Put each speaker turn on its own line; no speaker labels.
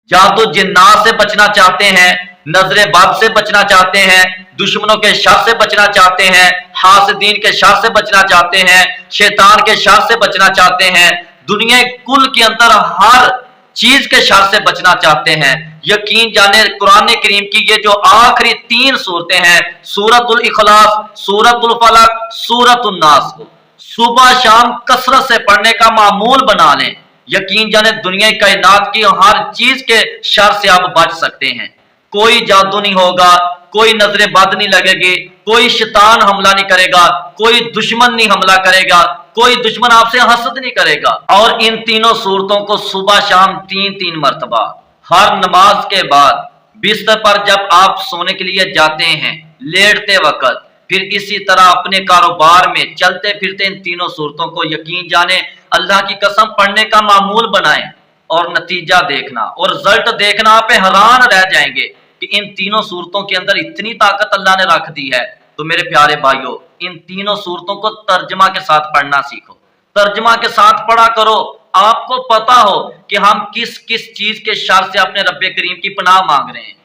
जादू जिन्नात से बचना चाहते हैं, नजर बद से बचना चाहते हैं, दुश्मनों के शर से बचना चाहते हैं, हासदीन के शर से बचना चाहते हैं, शैतान के शर से बचना चाहते हैं, दुनिया कुल के अंदर हर चीज के शर से बचना चाहते हैं, यकीन जाने कुरान करीम की ये जो आखिरी 3 सूरतें हैं, सूरतुल इखलास, सूरतुल फलक, सूरतुल नास को सुबह शाम कसरत से पढ़ने का मामूल बना लें, यकीन जाने दुनिया कायनात की हर चीज के शर से आप बच सकते हैं। कोई जादू नहीं होगा, कोई नजरे बद नहीं लगेगी, कोई शैतान हमला नहीं करेगा, कोई दुश्मन नहीं हमला करेगा, कोई दुश्मन आपसे हसद नहीं करेगा। और इन तीनों सूरतों को सुबह शाम 3-3 मरतबा हर नमाज के बाद बिस्तर पर जब आप सोने के लिए जाते हैं, लेटते वक्त, फिर इसी तरह अपने कारोबार में चलते फिरते इन तीनों सूरतों को यकीन जाने अल्लाह की कसम पढ़ने का मामूल बनाएं, और नतीजा देखना और रिजल्ट देखना, आप हैरान रह जाएंगे कि इन तीनों सूरतों के अंदर इतनी ताकत अल्लाह ने रख दी है। तो मेरे प्यारे भाइयों, इन तीनों सूरतों को तर्जमा के साथ पढ़ना सीखो, तर्जमा के साथ पढ़ा करो, आपको पता हो कि हम किस किस चीज के शर से अपने रब्बे करीम की पनाह मांग रहे हैं।